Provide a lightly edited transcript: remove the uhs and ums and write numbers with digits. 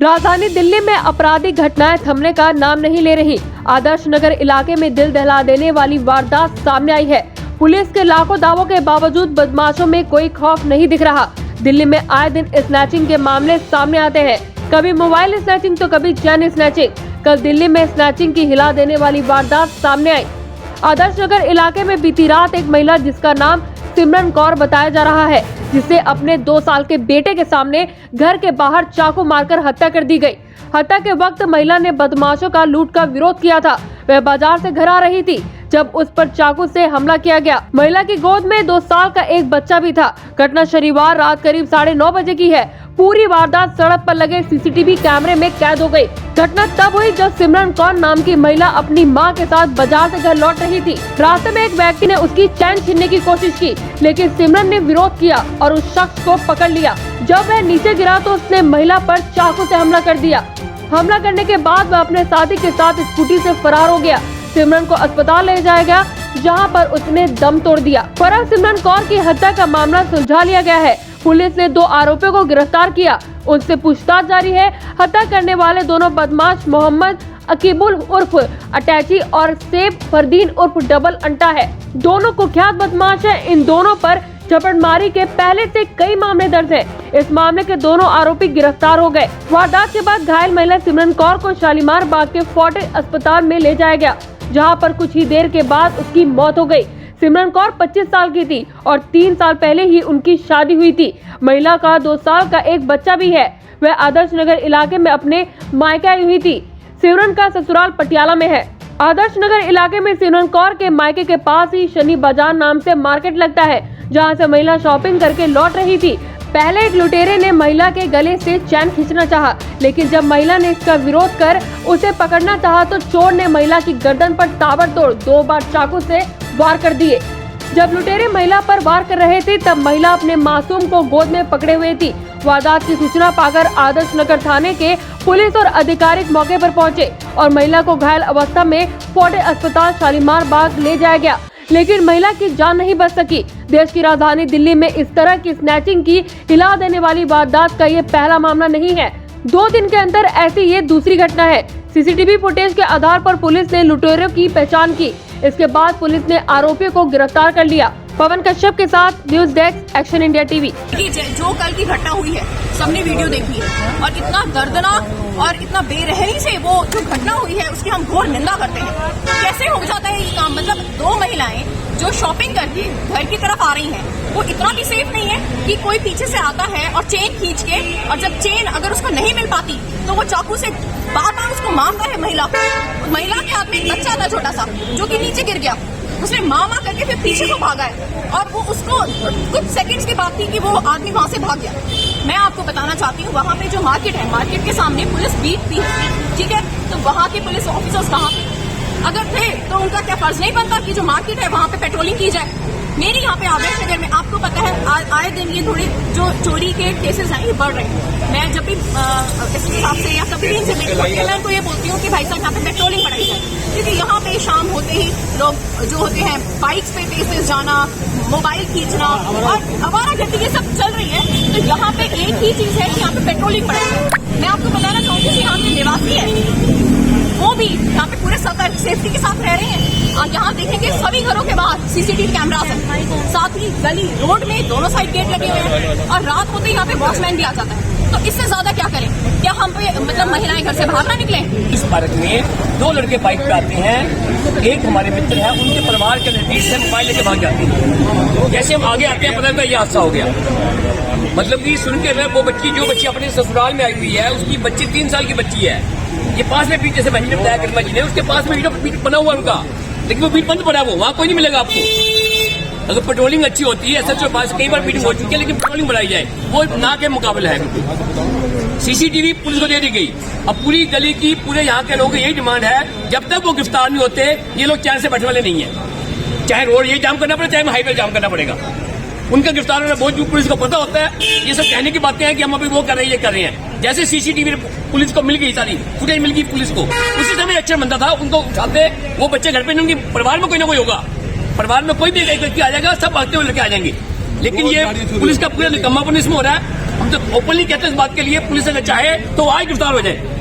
राजधानी दिल्ली में आपराधिक घटनाएं थमने का नाम नहीं ले रही। आदर्श नगर इलाके में दिल दहला देने वाली वारदात सामने आई है। पुलिस के लाखों दावों के बावजूद बदमाशों में कोई खौफ नहीं दिख रहा। दिल्ली में आए दिन स्नैचिंग के मामले सामने आते हैं, कभी मोबाइल स्नैचिंग तो कभी चैन स्नैचिंग। कल दिल्ली में स्नैचिंग की हिला देने वाली वारदात सामने आई। आदर्श नगर इलाके में बीती रात एक महिला जिसका नाम सिमरन कौर बताया जा रहा है, जिसे अपने 2 साल के बेटे के सामने घर के बाहर चाकू मारकर हत्या कर दी गई। हत्या के वक्त महिला ने बदमाशों का लूट का विरोध किया था। वह बाजार से घर आ रही थी जब उस पर चाकू से हमला किया गया। महिला की गोद में 2 साल का एक बच्चा भी था। घटना शनिवार रात करीब 9:30 बजे की है। पूरी वारदात सड़क पर लगे सीसीटीवी कैमरे में कैद हो गई। घटना तब हुई जब सिमरन कौर नाम की महिला अपनी मां के साथ बाजार से घर लौट रही थी। रास्ते में एक व्यक्ति ने उसकी चैन छीनने की कोशिश की, लेकिन सिमरन ने विरोध किया और उस शख्स को पकड़ लिया। जब वह नीचे गिरा तो उसने महिला पर चाकू से हमला कर दिया। हमला करने के बाद वह अपने साथी के साथ स्कूटी से फरार हो गया। सिमरन को अस्पताल ले जाया गया, जहां पर उसने दम तोड़ दिया। फरार सिमरन कौर की हत्या का मामला सुलझा लिया गया है। पुलिस ने 2 आरोपियों को गिरफ्तार किया, उनसे पूछताछ जारी है। हत्या करने वाले दोनों बदमाश मोहम्मद अकीबुल उर्फ अटैची और सेब फरदीन उर्फ डबल अंटा है। दोनों कुख्यात बदमाश हैं। इन दोनों पर झपटमारी के पहले से कई मामले दर्ज हैं। इस मामले के दोनों आरोपी गिरफ्तार हो गए। वारदात के बाद घायल महिला सिमरन कौर को शालीमार बाग के फोर्टिस अस्पताल में ले जाया गया, जहां पर कुछ ही देर के बाद उसकी मौत हो गई। सिमरन कौर 25 साल की थी और 3 साल पहले ही उनकी शादी हुई थी। महिला का 2 साल का एक बच्चा भी है। वह आदर्श नगर इलाके में अपने मायके आई हुई थी। सिमरन का ससुराल पटियाला में है। आदर्श नगर इलाके में सिमरन कौर के मायके के पास ही शनि बाजार नाम से मार्केट लगता है, जहां से महिला शॉपिंग करके लौट रही थी। पहले एक लुटेरे ने महिला के गले से चैन खींचना चाहा, लेकिन जब महिला ने इसका विरोध कर उसे पकड़ना चाहा तो चोर ने महिला की गर्दन पर ताबड़तोड़ 2 बार चाकू से वार कर दिए। जब लुटेरे महिला पर वार कर रहे थे तब महिला अपने मासूम को गोद में पकड़े हुए थी। वारदात की सूचना पाकर आदर्श नगर थाने के पुलिस और अधिकारी मौके पर पहुंचे और महिला को घायल अवस्था में फोर्टिस अस्पताल शालीमार बाग ले जाया गया, लेकिन महिला की जान नहीं बच सकी। देश की राजधानी दिल्ली में इस तरह की स्नैचिंग की हिला देने वाली वारदात का ये पहला मामला नहीं है। 2 दिन के अंदर ऐसी ये दूसरी घटना है। सीसीटीवी फुटेज के आधार पर पुलिस ने लुटेरों की पहचान की। इसके बाद पुलिस ने आरोपियों को गिरफ्तार कर लिया। पवन कश्यप के साथ news desk action India TV. जो कल की घटना हुई है सबने वीडियो देखी है और इतना दर्दनाक और इतना बेरहमी से वो जो घटना हुई है उसकी हम घोर निंदा करते हैं। कैसे हो जाता है ये काम? मतलब 2 महिलाएं जो शॉपिंग करके घर की तरफ आ रही हैं, वो इतना भी सेफ नहीं है कि कोई पीछे से आता है और चेन खींच के, और जब चेन अगर उसको नहीं मिल पाती तो वो चाकू से बार-बार उसको मारता है। महिला के हाथ में एक बच्चा था छोटा सा जो कि नीचे गिर गया। उसने माँ करके फिर पीछे को भागा है और वो उसको कुछ सेकंड्स की बात थी कि वो आदमी वहां से भाग गया। मैं आपको बताना चाहती हूँ, वहां पे जो मार्केट है, मार्केट के सामने पुलिस बीट थी, ठीक है? तो वहां के पुलिस ऑफिसर्स कहाँ पे? अगर थे तो उनका क्या फर्ज नहीं बनता कि जो मार्केट है वहां पे पेट्रोलिंग की जाए? मेरी यहाँ पे आदर्श नगर में आपको पता है आए दिन ये थोड़ी जो चोरी के केसेस हैं ये बढ़ रहे हैं। मैं जब भी इस हिसाब से या कभी इनसे मैं उनको ये बोलती हूँ कि भाई साहब यहाँ पे पेट्रोलिंग बढ़ाई जाए, क्योंकि यहाँ पे शाम होते ही लोग जो होते हैं बाइक्स पे तेज जाना, मोबाइल खींचना और आवारागर्दी ये सब चल रही है। तो यहाँ पे एक ही चीज है कि यहाँ पे पेट्रोलिंग बढ़ाई जाए। मैं आपको बताना चाहूँगी कि यहाँ के निवासी है वो भी यहाँ पे पूरे सतर्क सेफ्टी के साथ रह रहे हैं। और यहाँ देखेंगे सभी घरों के बाहर सीसीटीवी कैमरास हैं, साथ ही गली रोड में दोनों साइड गेट लगे हुए हैं और रात होते ही यहाँ पे वॉचमैन भी आ जाता है। तो इससे ज्यादा क्या करें? क्या हम पे मतलब महिलाएं घर से बाहर ना निकलें? इस पार्क में 2 लड़के बाइक पे आते हैं, एक हमारे मित्र हैं, उनके परिवार के नजदीक से मोबाइल लेके भाग जाते हैं। जैसे हम आगे आते हैं पता चलता है ये हादसा हो गया। मतलब कि सुन के वो बच्ची जो बच्ची अपने ससुराल में आई हुई है, उसकी बच्ची 3 साल की बच्ची है। ये पास में बीच जैसे बहन ने बताया करीमा जी ने, उसके पास में बीट बना हुआ उनका, लेकिन वो बीट बंद पड़ा, वो वहाँ कोई नहीं मिलेगा आपको। अगर पेट्रोलिंग अच्छी होती है, SHO पास कई बार बीटिंग हो चुकी है, लेकिन पेट्रोलिंग बढ़ाई जाए, वो ना के मुकाबला है। सीसीटीवी पुलिस को दे दी गई। अब पूरी गली की पूरे यहाँ के लोगों की यही डिमांड है, जब तक वो गिरफ्तार नहीं होते ये लोग चैन से बैठने वाले नहीं है। चाहे रोड ये जाम करना पड़े, चाहे हाईवे जाम करना पड़ेगा। उनका गिरफ्तार होना बहुत पुलिस को पता होता है। ये सब कहने की बातें हैं कि हम अभी वो कर रहे हैं, ये कर रहे हैं। जैसे सीसीटीवी पुलिस को मिल गई, सारी फुटेज मिल गई पुलिस को, उसी समय एक्शन बनता था। उनको उठाते, वो बच्चे घर पे नहीं, उनके परिवार में कोई ना कोई होगा, परिवार में कोई भी एक व्यक्ति आ जाएगा, सब भागते हुए लेके आ जाएंगे। लेकिन ये पुलिस का पूरा निकम्मापन इसमें हो रहा है। हम तो ओपनली कहते हैं इस बात के लिए, पुलिस अगर चाहे तो आज गिरफ्तार हो जाए।